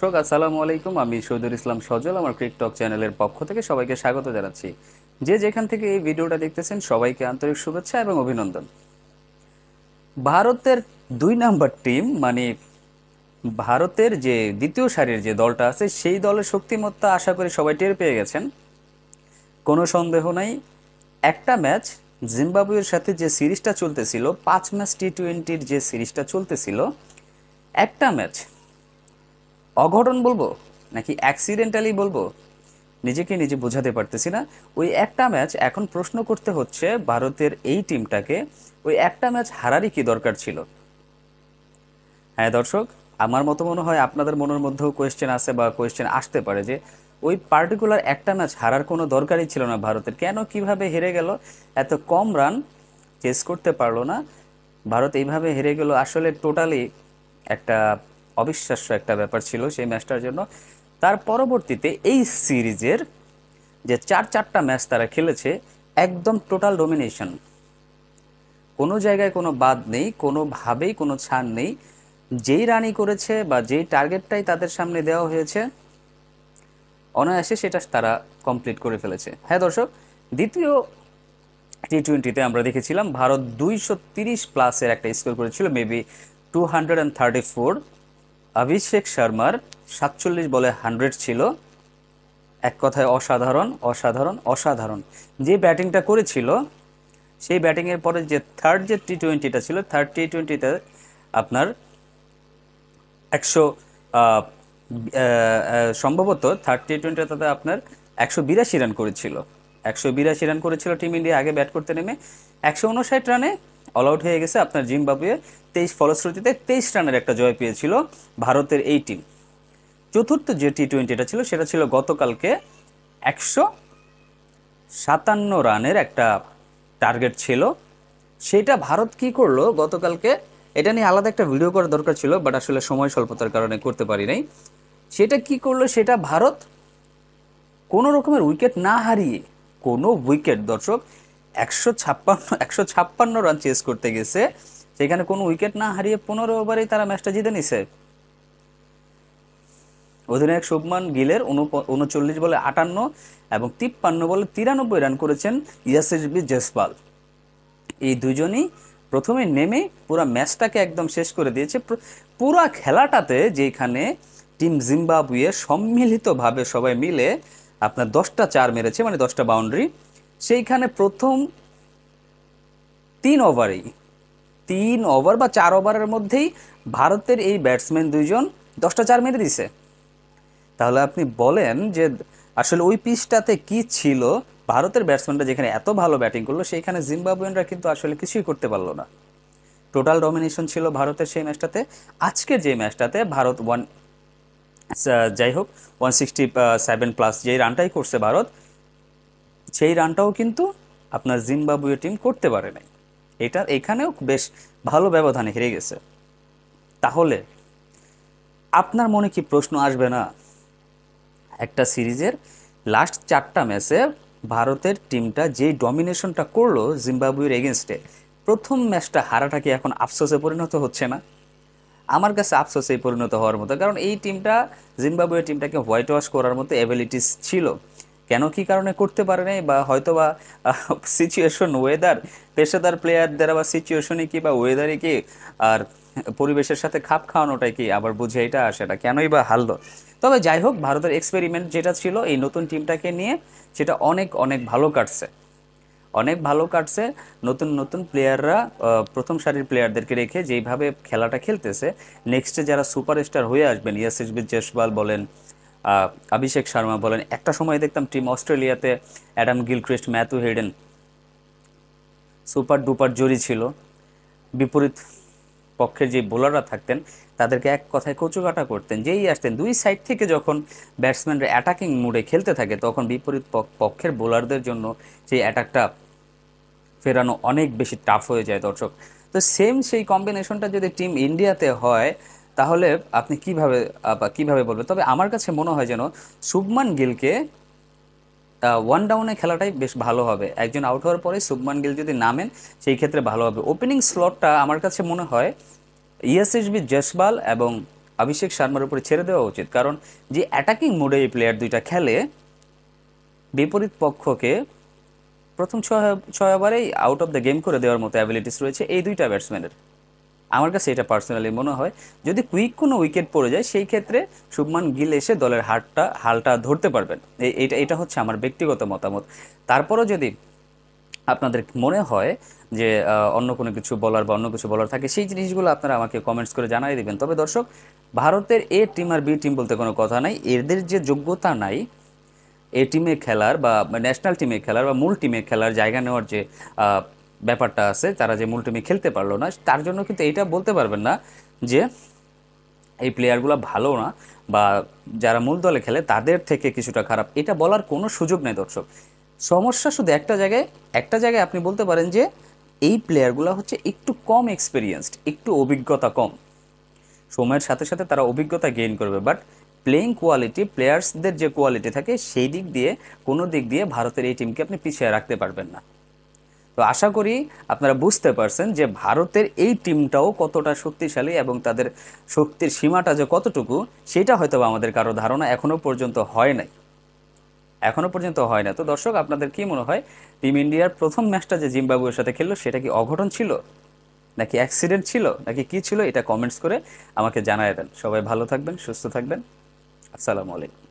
দর্শক আসসালামু আলাইকুম, আমি শহীদুল ইসলাম সজল আমার ক্রিকটক চ্যানেলের পক্ষ থেকে সবাইকে স্বাগত জানাচ্ছি। যে যেখান থেকে এই ভিডিওটা দেখতেছেন সবাইকে আন্তরিক শুভেচ্ছা এবং অভিনন্দন। ভারতের 2 নাম্বার টিম মানে ভারতের যে দ্বিতীয় সারির যে দলটা আছে সেই দলের শক্তিমত্তা আশা করি সবাই টের পেয়ে গেছেন। কোনো সন্দেহ নাই, একটা ম্যাচ জিম্বাবুয়ের সাথে যে সিরিজটা চলতেছিল, 5 ম্যাচ টি-20-র যে সিরিজটা চলতেছিল, একটা ম্যাচ অঘটন বলবো নাকি অ্যাক্সিডেন্টালি বলবো নিজেকে নিজে বোঝাতে পারতেছি না। ওই একটা ম্যাচ এখন প্রশ্ন করতে হচ্ছে ভারতের এই টিমটাকে, ওই একটা ম্যাচ হারারই কি দরকার ছিল? হ্যাঁ দর্শক, আমার মতো মনে হয় আপনাদের মনের মধ্যেও কোয়েশ্চেন আছে বা কোয়েশ্চেন আসতে পারে যে ওই পার্টিকুলার একটা ম্যাচ হারার কোনো দরকারই ছিল না ভারতের, কেন কিভাবে হেরে গেল, এত কম রান চেস করতে পারলো না ভারত, এইভাবে হেরে গেল। আসলে টোটালি একটা অবিশ্বাস্য একটা ব্যাপার ছিল সেই ম্যাচটার জন্য। তার পরবর্তীতে এই সিরিজের যে চারটা ম্যাচ তারা খেলেছে, একদম টোটাল ডোমিনেশন, কোনো জায়গায় কোনো বাদ নেই, কোনোভাবেই কোনো ছাড় নেই। যেই রানই করেছে বা যেই টার্গেটটাই তাদের সামনে দেওয়া হয়েছে অনায়াসে সেটা তারা কমপ্লিট করে ফেলেছে। হ্যাঁ দর্শক, দ্বিতীয় টি-20তে আমরা দেখেছিলাম ভারত 230 প্লাসের একটা স্কোর করেছিল, মেবি 234। অভিষেক শর্মার 47 বলে 100 ছিল। এক কথায় অসাধারণ অসাধারণ অসাধারণ যে ব্যাটিংটা করেছিল। সেই ব্যাটিংয়ের পরে যে থার্ড যে টি-20টা ছিল, থার্ড টি-20তে আপনার 100 সম্ভবত থার্ড টি-20টাতে আপনার 182 রান করেছিল। 182 রান করেছিল টিম ইন্ডিয়া আগে ব্যাট করতে নেমে। 159 রানে অল আউট হয়ে গেছে আপনার জিম্বাবুয়ে। ফলশ্রুতিতে 23 রানের একটা জয় পেয়েছিল ভারতের এই টিম। চতুর্থ যে টি-20টা ছিল সেটা ছিল গতকালকে, 157 রানের একটা টার্গেট ছিল। সেটা ভারত কি করলো গতকালকে, এটা নিয়ে আলাদা একটা ভিডিও করার দরকার ছিল, বাট আসলে সময় স্বল্পতার কারণে করতে পারি নাই। সেটা কি করলো, সেটা ভারত কোনো রকমের উইকেট না হারিয়ে, কোনো উইকেট দর্শক, 156 রান চেস করতে গেছে, সেখানে কোনো উইকেট না হারিয়ে 15 ওভারেই তারা ম্যাচটা জিতে নিছে। অধিনায়ক শুভমান গিলের 39 বলে 58 এবং 53 বলে 93 রান করেছেন ইয়াসিরবি জয়সওয়াল। এই দুজনই প্রথমে নেমে পুরো ম্যাচটাকে একদম শেষ করে দিয়েছে। পুরো খেলাটাতে যেখানে টিম জিম্বাবুয়ে সম্মিলিতভাবে সবাই মিলে আপনার 10টা 4 মেরেছে, মানে 10টা বাউন্ডারি, সেইখানে প্রথম 3 ওভারেই, 3 ওভার বা 4 ওভারের মধ্যেই ভারতের এই ব্যাটসম্যান দুইজন 10টা 4 মেরে দিছে। তাহলে আপনি বলেন যে আসলে ওই পিচটাতে কি ছিল? ভারতের ব্যাটসম্যানরা যেখানে এত ভালো ব্যাটিং করলো, সেইখানে জিম্বাবুয়ানরা কিন্তু আসলে কিছুই করতে পারলো না। টোটাল ডমিনেশন ছিল ভারতের সেই ম্যাচটাতে। আজকের যে ম্যাচটাতে ভারত যাই হোক 167 প্লাস যেই রানটাই করছে ভারত, সেই রানটাও কিন্তু আপনার জিম্বাবুয়ে টিম করতে পারে নাই। এখানেও বেশ ভালো ব্যবধানে হেরে গেছে। তাহলে আপনার মনে কি প্রশ্ন আসবে না, একটা সিরিজের লাস্ট 4টা ম্যাচে ভারতের টিমটা যেই ডমিনেশনটা করলো জিম্বাবুয়ের এগেনস্টে, প্রথম ম্যাচটা হারাটা কি এখন আফসোসে পরিণত হচ্ছে না? আমার কাছে আফসোসেই পরিণত হওয়ার মতো, কারণ এই টিমটা, জিম্বাবুয়ের টিমটাকে হোয়াইট ওয়াশ করার মতো অ্যাবিলিটিস ছিল। কেন কি কারণে করতে পারে নাই, বা হয়তো বা সিচুয়েশন, ওয়েদার, পেশাদার প্লেয়ারদের আবার সিচুয়েশনই কি বা ওয়েদারই কি, আর পরিবেশের সাথে খাপ খাওয়ানোটাই কি, আবার বুঝে এটা সেটা কেনই বা হারলো। তবে যাই হোক, ভারতের এক্সপেরিমেন্ট যেটা ছিল এই নতুন টিমটাকে নিয়ে, সেটা অনেক অনেক ভালো কাটছে, অনেক ভালো কাটছে। নতুন নতুন প্লেয়াররা, প্রথম সারির প্লেয়ারদেরকে রেখে যেইভাবে খেলাটা খেলতেছে, নেক্সটে যারা সুপারস্টার হয়ে আসবেন, ইয়াসিরবি জয়সওয়াল বলেন, অভিষেক শর্মা বলেন, একটা সময় দেখতাম টিম অস্ট্রেলিয়াতে Adam Gilchrist, Matthew Hayden super duper জড়ি ছিল। বিপরীত পক্ষের যে বোলাররা থাকতেন তাদেরকে এক কথায় কচুকাটা করতেন, যেই আসতেন দুই সাইড থেকে, যখন ব্যাটসম্যানরা অ্যাটাকিং মুডে খেলতে থাকে তখন বিপরীত পক্ষের বোলারদের জন্য সেই অ্যাটাকটা ফেরানো অনেক বেশি টাফ হয়ে যায় দর্শক। তো সেম সেই কম্বিনেশনটা যদি টিম ইন্ডিয়াতে হয়, তাহলে আপনি কিভাবে বলবেন? তবে আমার কাছে মনে হয় যেন শুভমান গিলকে ওয়ান ডাউনে খেলাটাই বেশ ভালো হবে। একজন আউট হওয়ার পরে শুভমান গিল যদি নামেন, সেই ক্ষেত্রে ভালো হবে। ওপেনিং স্লটটা আমার কাছে মনে হয় ইয়াসিরবি জয়সওয়াল এবং অভিষেক শর্মার উপরে ছেড়ে দেওয়া উচিত, কারণ যে অ্যাটাকিং মোডে এই প্লেয়ার দুইটা খেলে, বিপরীত পক্ষকে প্রথম ছয় ওভারেই আউট অফ দ্য গেম করে দেওয়ার মতো অ্যাবিলিটিস রয়েছে এই দুইটা ব্যাটসম্যানের। আমার কাছে এটা পার্সোনালি মনে হয়, যদি কুইক কোনো উইকেট পড়ে যায় সেই ক্ষেত্রে শুভমান গিল এসে দলের হালটা ধরতে পারবেন। এটা হচ্ছে আমার ব্যক্তিগত মতামত। তারপরও যদি আপনাদের মনে হয় যে অন্য কোনো কিছু বলার বা অন্য কিছু বলার থাকে, সেই জিনিসগুলো আপনারা আমাকে কমেন্টস করে জানাই দিবেন। তবে দর্শক, ভারতের এ টিম আর বি টিম বলতে কোনো কথা নাই, এদের যে যোগ্যতা নাই এ টিমে খেলার বা ন্যাশনাল টিমে খেলার বা মূল টিমে খেলার জায়গা নেওয়ার যে ব্যাপারটা আছে, তারা যে মূল টিমে খেলতে পারলো না, তার জন্য কিন্তু এইটা বলতে পারবেন না যে এই প্লেয়ারগুলো ভালো না বা যারা মূল দলে খেলে তাদের থেকে কিছুটা খারাপ, এটা বলার কোনো সুযোগ নেই দর্শক। সমস্যা শুধু একটা জায়গায় আপনি বলতে পারেন যে এই প্লেয়ারগুলো হচ্ছে একটু কম এক্সপিরিয়েন্সড, একটু অভিজ্ঞতা কম, সময়ের সাথে সাথে তারা অভিজ্ঞতা গেইন করবে, বাট প্লেয়িং কোয়ালিটি, প্লেয়ার্সদের যে কোয়ালিটি থাকে সেই দিক দিয়ে কোনো দিক দিয়ে ভারতের এই টিমকে আপনি পিছিয়ে রাখতে পারবেন না। তো আশা করি আপনারা বুঝতে পারছেন যে ভারতের এই টিমটাও কতটা শক্তিশালী এবং তাদের শক্তির সীমাটা যে কতটুকু, সেটা হয়তো আমাদের কারো ধারণা এখনো পর্যন্ত হয় নাই। তো দর্শক, আপনাদের কি মনে হয়, টিম ইন্ডিয়ার প্রথম ম্যাচটা যে জিম্বাবুয়ের সাথে খেললো সেটা কি অঘটন ছিল, নাকি অ্যাক্সিডেন্ট ছিল, নাকি কি ছিল? এটা কমেন্টস করে আমাকে জানায় দেন। সবাই ভালো থাকবেন, সুস্থ থাকবেন। আসসালামু আলাইকুম।